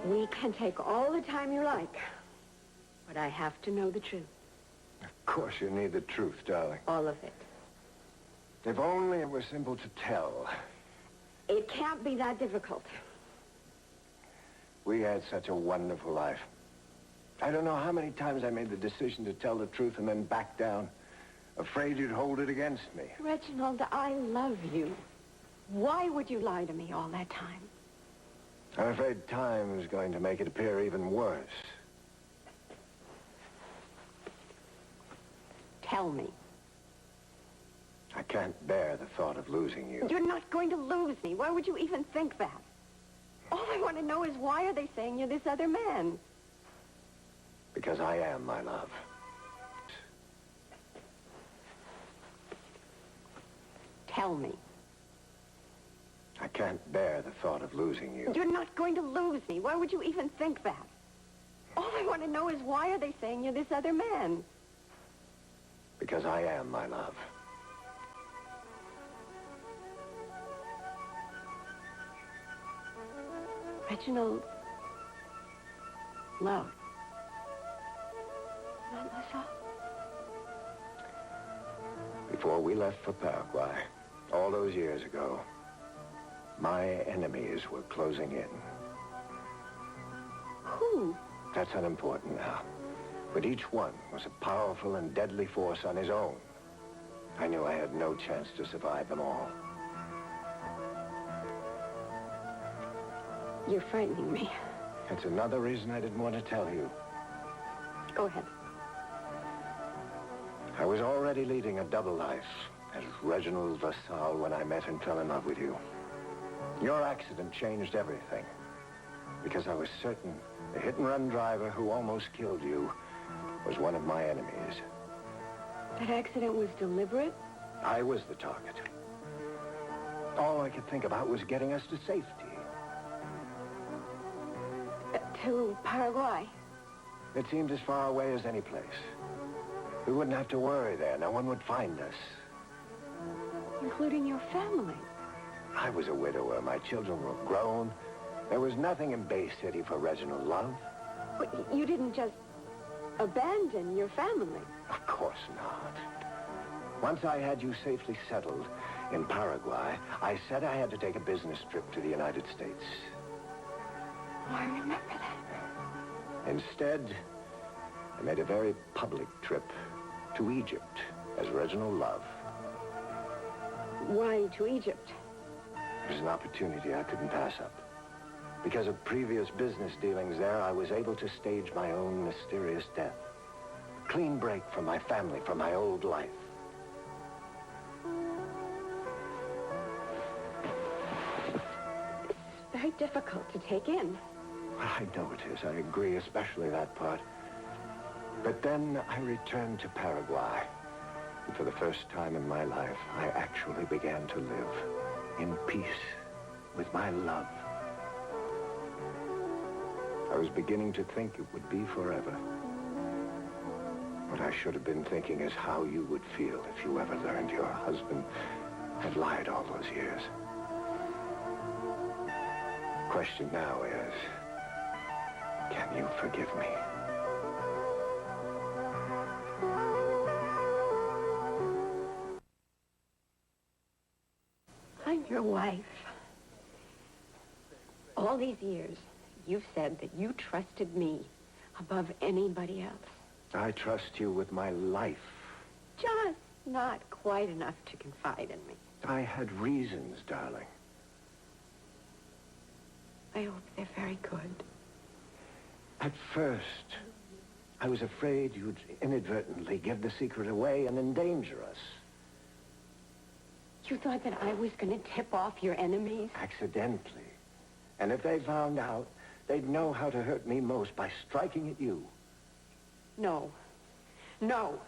We can take all the time you like, but I have to know the truth. Of course you need the truth, darling. All of it. If only it were simple to tell. It can't be that difficult. We had such a wonderful life. I don't know how many times I made the decision to tell the truth and then back down, afraid you'd hold it against me. Reginald, I love you. Why would you lie to me all that time? I'm afraid time is going to make it appear even worse. Tell me. I can't bear the thought of losing you. You're not going to lose me. Why would you even think that? All I want to know is why are they saying you're this other man? Because I am, my love. Tell me. I can't bear the thought of losing you. You're not going to lose me. Why would you even think that? All I want to know is why are they saying you're this other man? Because I am, my love. Reginald. Love. Not LaSalle. Before we left for Paraguay, all those years ago, my enemies were closing in. Who? That's unimportant now. But each one was a powerful and deadly force on his own. I knew I had no chance to survive them all. You're frightening me. That's another reason I didn't want to tell you. Go ahead. I was already leading a double life as Reginald LaSalle when I met and fell in love with you. Your accident changed everything. Because I was certain the hit-and-run driver who almost killed you was one of my enemies. That accident was deliberate? I was the target. All I could think about was getting us to safety. To Paraguay? It seemed as far away as any place. We wouldn't have to worry there. No one would find us. Including your family? I was a widower. My children were grown. There was nothing in Bay City for Reginald Love. But you didn't just abandon your family? Of course not. Once I had you safely settled in Paraguay, I said I had to take a business trip to the United States. Oh, I remember that. Instead, I made a very public trip to Egypt as Reginald Love. Why to Egypt? It was an opportunity I couldn't pass up. Because of previous business dealings there, I was able to stage my own mysterious death. A clean break from my family, from my old life. It's very difficult to take in. Well, I know it is. I agree, especially that part. But then I returned to Paraguay. And for the first time in my life, I actually began to live in peace with my love. I was beginning to think it would be forever. What I should have been thinking is how you would feel if you ever learned your husband had lied all those years. The question now is, can you forgive me? I'm your wife. All these years, you've said that you trusted me above anybody else. I trust you with my life. Just not quite enough to confide in me. I had reasons, darling. I hope they're very good. At first, I was afraid you'd inadvertently give the secret away and endanger us. You thought that I was going to tip off your enemies? Accidentally. And if they found out, they'd know how to hurt me most by striking at you. No. No.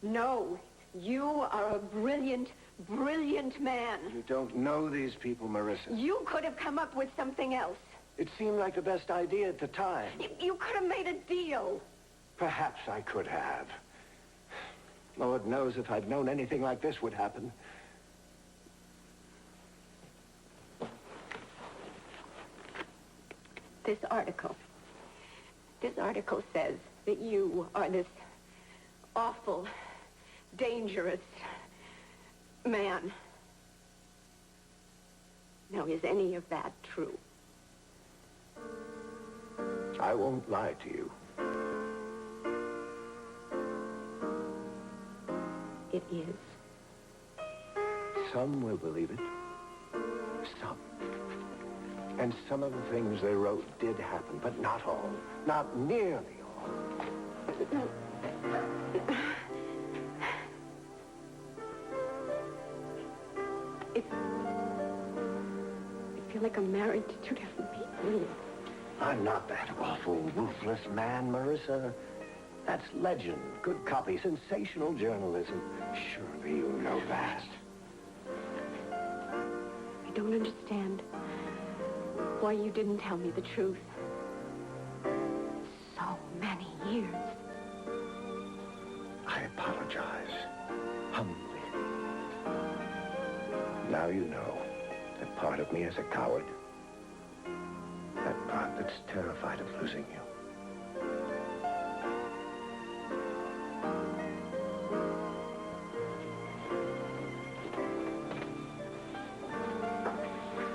No. You are a brilliant, brilliant man. You don't know these people, Marissa. You could have come up with something else. It seemed like the best idea at the time. You could have made a deal. Perhaps I could have. Lord knows if I'd known anything like this would happen. this article. This article says that you are this awful, dangerous man. Now, is any of that true? I won't lie to you. It is. Some will believe it. Some. And some of the things they wrote did happen, but not all. Not nearly all. No. I feel like I'm married to two different people. I'm not that awful, ruthless man, Marissa. That's legend, good copy, sensational journalism. Surely you know that. I don't understand why you didn't tell me the truth. So many years. I apologize, humbly. Now you know that part of me is a coward. That part that's terrified of losing you.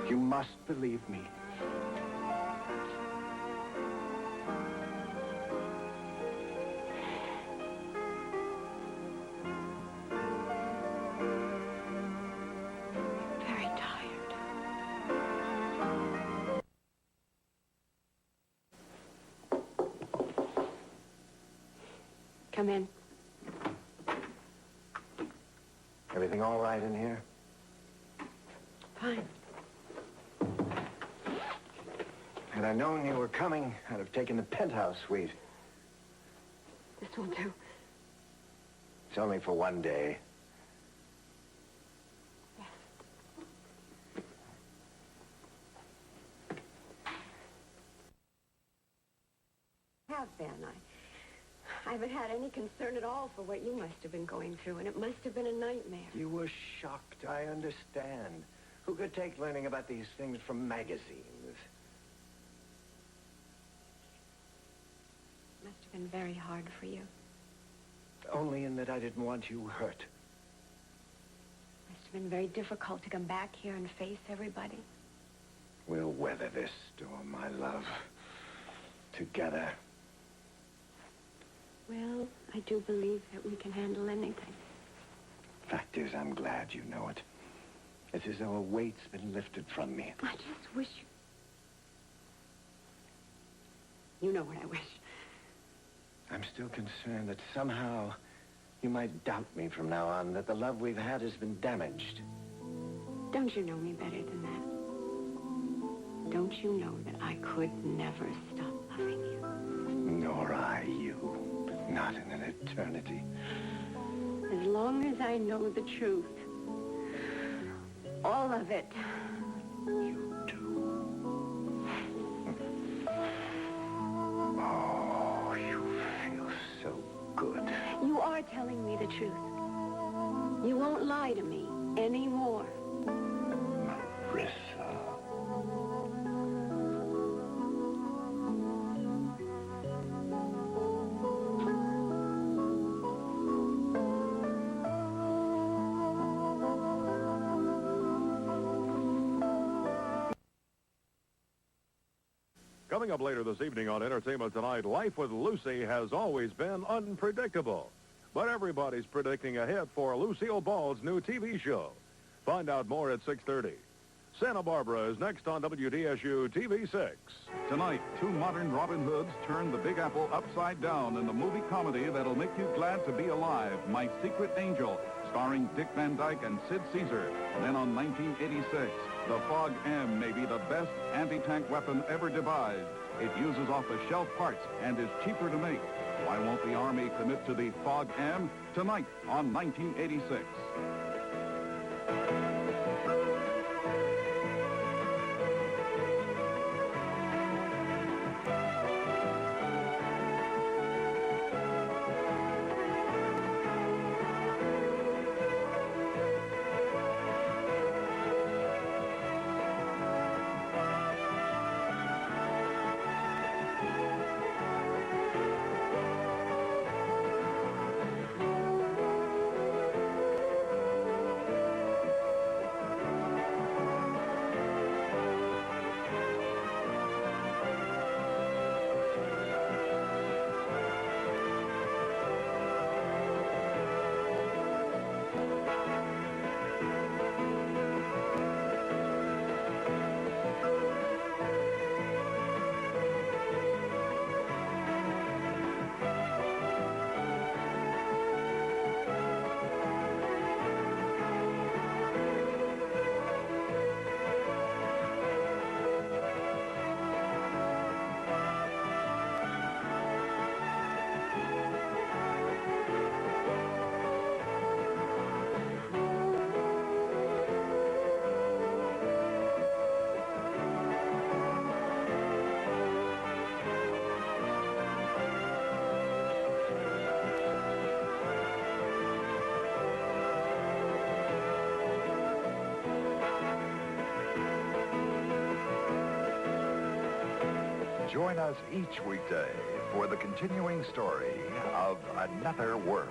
You must believe me. Very tired. Come in. Everything all right in here? Fine. Had I known you were coming, I'd have taken the penthouse suite. This will do. It's only for one day. Yes. Have been. I haven't had any concern at all for what you must have been going through, and it must have been a nightmare. You were shocked, I understand. Who could take learning about these things from magazines? It must have been very hard for you. Only in that I didn't want you hurt. It must have been very difficult to come back here and face everybody. We'll weather this storm, my love. Together. Well, I do believe that we can handle anything. Fact is, I'm glad you know it. It's as though a weight's been lifted from me. I just wish you... You know what I wish. I'm still concerned that somehow you might doubt me from now on, that the love we've had has been damaged. Don't you know me better than that? Don't you know that I could never stop loving you? Nor I you. Not in an eternity. As long as I know the truth. All of it. You do. Oh, you feel so good. You are telling me the truth. You won't lie to me anymore. Marissa. Coming up later this evening on Entertainment Tonight, life with Lucy has always been unpredictable. But everybody's predicting a hit for Lucille Ball's new TV show. Find out more at 6:30. Santa Barbara is next on WDSU TV6. Tonight, two modern Robin Hoods turn the Big Apple upside down in the movie comedy that'll make you glad to be alive, My Secret Angel, starring Dick Van Dyke and Sid Caesar. Then on 1986, the Fog M may be the best anti-tank weapon ever devised. It uses off-the-shelf parts and is cheaper to make. Why won't the Army commit to the Fog M? Tonight on 1986. Join us each weekday for the continuing story of Another World.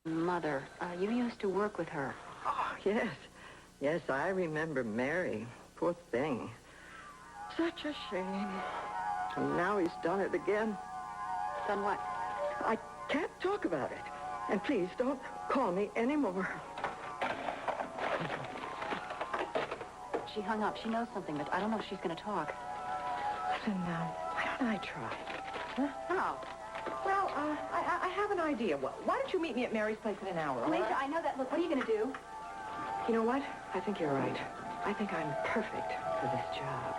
Mother, you used to work with her. Oh, yes. Yes, I remember Mary. Poor thing. Such a shame. And now he's done it again. Done what? I can't talk about it. And please, don't call me anymore. She hung up. She knows something, but I don't know if she's going to talk. Listen now, why don't I try? Huh? How? Well, I have an idea. Why don't you meet me at Mary's place in an hour, all Lisa, right? I know that. Look, what are you going to do? You know what? I think you're right. I think I'm perfect for this job.